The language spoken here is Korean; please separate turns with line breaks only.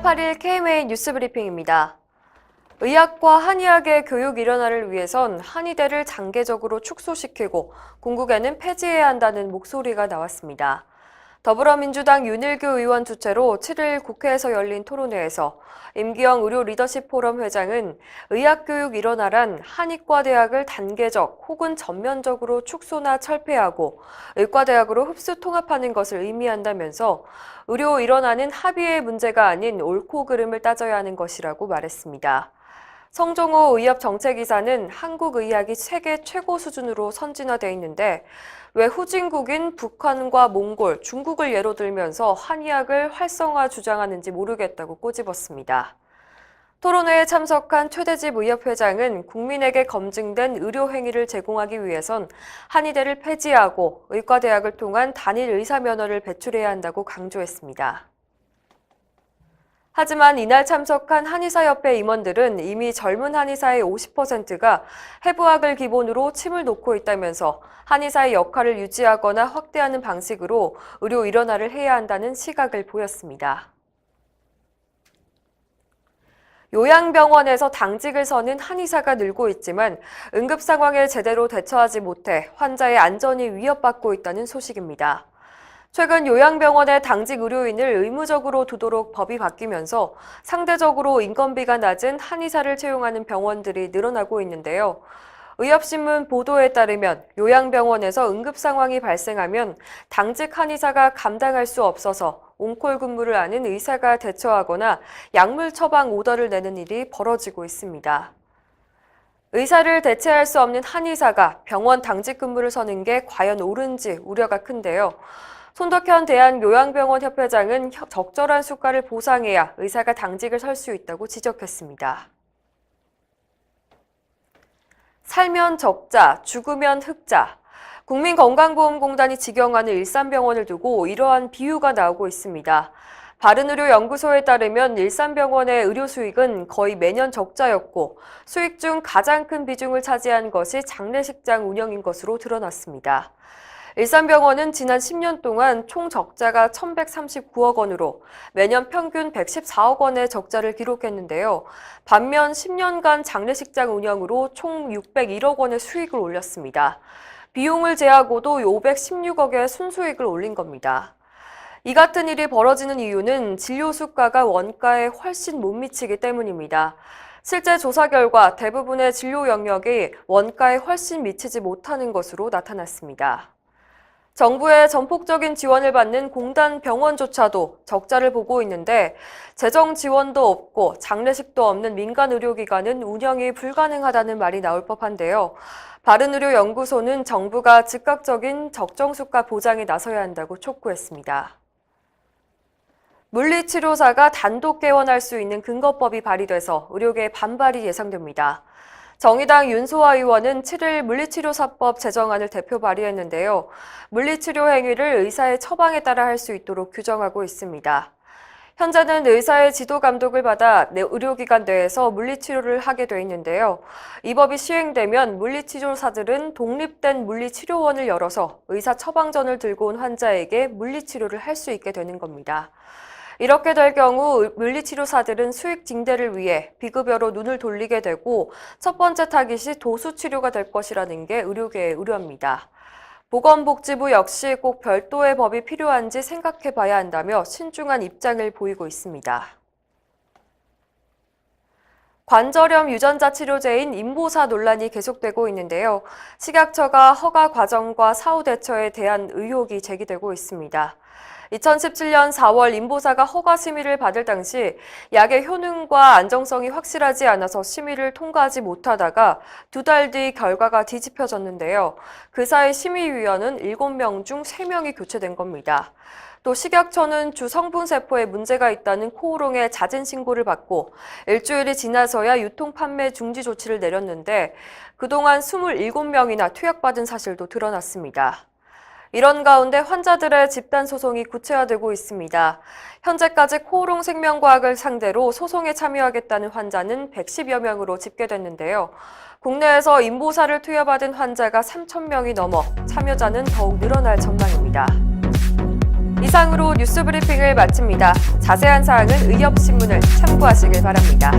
2월 8일 KMA 뉴스브리핑입니다. 의학과 한의학의 교육 일원화를 위해선 한의대를 장기적으로 축소시키고 궁극에는 폐지해야 한다는 목소리가 나왔습니다. 더불어민주당 윤일규 의원 주최로 7일 국회에서 열린 토론회에서 임기영 의료리더십포럼 회장은 의학교육 일원화란 한의과대학을 단계적 혹은 전면적으로 축소나 철폐하고 의과대학으로 흡수 통합하는 것을 의미한다면서 의료 일원화는 합의의 문제가 아닌 옳고 그름을 따져야 하는 것이라고 말했습니다. 성종호 의협정책이사는 한국 의학이 세계 최고 수준으로 선진화돼 있는데 왜 후진국인 북한과 몽골, 중국을 예로 들면서 한의학을 활성화 주장하는지 모르겠다고 꼬집었습니다. 토론회에 참석한 최대집 의협회장은 국민에게 검증된 의료 행위를 제공하기 위해선 한의대를 폐지하고 의과대학을 통한 단일 의사면허를 배출해야 한다고 강조했습니다. 하지만 이날 참석한 한의사협회 임원들은 이미 젊은 한의사의 50%가 해부학을 기본으로 침을 놓고 있다면서 한의사의 역할을 유지하거나 확대하는 방식으로 의료 일원화를 해야 한다는 시각을 보였습니다. 요양병원에서 당직을 서는 한의사가 늘고 있지만 응급 상황에 제대로 대처하지 못해 환자의 안전이 위협받고 있다는 소식입니다. 최근 요양병원의 당직 의료인을 의무적으로 두도록 법이 바뀌면서 상대적으로 인건비가 낮은 한의사를 채용하는 병원들이 늘어나고 있는데요. 의협신문 보도에 따르면 요양병원에서 응급 상황이 발생하면 당직 한의사가 감당할 수 없어서 온콜 근무를 하는 의사가 대처하거나 약물 처방 오더를 내는 일이 벌어지고 있습니다. 의사를 대체할 수 없는 한의사가 병원 당직 근무를 서는 게 과연 옳은지 우려가 큰데요. 손덕현 대한요양병원 협회장은 적절한 수가를 보상해야 의사가 당직을 설 수 있다고 지적했습니다. 살면 적자, 죽으면 흑자. 국민건강보험공단이 직영하는 일산병원을 두고 이러한 비유가 나오고 있습니다. 바른의료연구소에 따르면 일산병원의 의료 수익은 거의 매년 적자였고 수익 중 가장 큰 비중을 차지한 것이 장례식장 운영인 것으로 드러났습니다. 일산병원은 지난 10년 동안 총 적자가 1,139억 원으로 매년 평균 114억 원의 적자를 기록했는데요. 반면 10년간 장례식장 운영으로 총 601억 원의 수익을 올렸습니다. 비용을 제하고도 516억의 순수익을 올린 겁니다. 이 같은 일이 벌어지는 이유는 진료 수가가 원가에 훨씬 못 미치기 때문입니다. 실제 조사 결과 대부분의 진료 영역이 원가에 훨씬 미치지 못하는 것으로 나타났습니다. 정부의 전폭적인 지원을 받는 공단 병원조차도 적자를 보고 있는데 재정 지원도 없고 장례식도 없는 민간 의료기관은 운영이 불가능하다는 말이 나올 법한데요. 바른의료연구소는 정부가 즉각적인 적정수가 보장에 나서야 한다고 촉구했습니다. 물리치료사가 단독 개원할 수 있는 근거법이 발의돼서 의료계의 반발이 예상됩니다. 정의당 윤소아 의원은 7일 물리치료사법 제정안을 대표 발의했는데요. 물리치료 행위를 의사의 처방에 따라 할 수 있도록 규정하고 있습니다. 현재는 의사의 지도 감독을 받아 의료기관 내에서 물리치료를 하게 돼 있는데요. 이 법이 시행되면 물리치료사들은 독립된 물리치료원을 열어서 의사 처방전을 들고 온 환자에게 물리치료를 할 수 있게 되는 겁니다. 이렇게 될 경우 물리치료사들은 수익 증대를 위해 비급여로 눈을 돌리게 되고 첫 번째 타깃이 도수치료가 될 것이라는 게 의료계의 우려입니다. 보건복지부 역시 꼭 별도의 법이 필요한지 생각해 봐야 한다며 신중한 입장을 보이고 있습니다. 관절염 유전자 치료제인 인보사 논란이 계속되고 있는데요. 식약처가 허가 과정과 사후 대처에 대한 의혹이 제기되고 있습니다. 2017년 4월 인보사가 허가 심의를 받을 당시 약의 효능과 안정성이 확실하지 않아서 심의를 통과하지 못하다가 2달 뒤 결과가 뒤집혀졌는데요. 그 사이 심의위원은 7명 중 3명이 교체된 겁니다. 또 식약처는 주 성분세포에 문제가 있다는 코오롱의 잦은 신고를 받고 일주일이 지나서야 유통 판매 중지 조치를 내렸는데 그동안 27명이나 투약받은 사실도 드러났습니다. 이런 가운데 환자들의 집단 소송이 구체화되고 있습니다. 현재까지 코오롱 생명과학을 상대로 소송에 참여하겠다는 환자는 110여 명으로 집계됐는데요. 국내에서 인보사를 투여받은 환자가 3,000명이 넘어 참여자는 더욱 늘어날 전망입니다. 이상으로 뉴스 브리핑을 마칩니다. 자세한 사항은 의협신문을 참고하시길 바랍니다.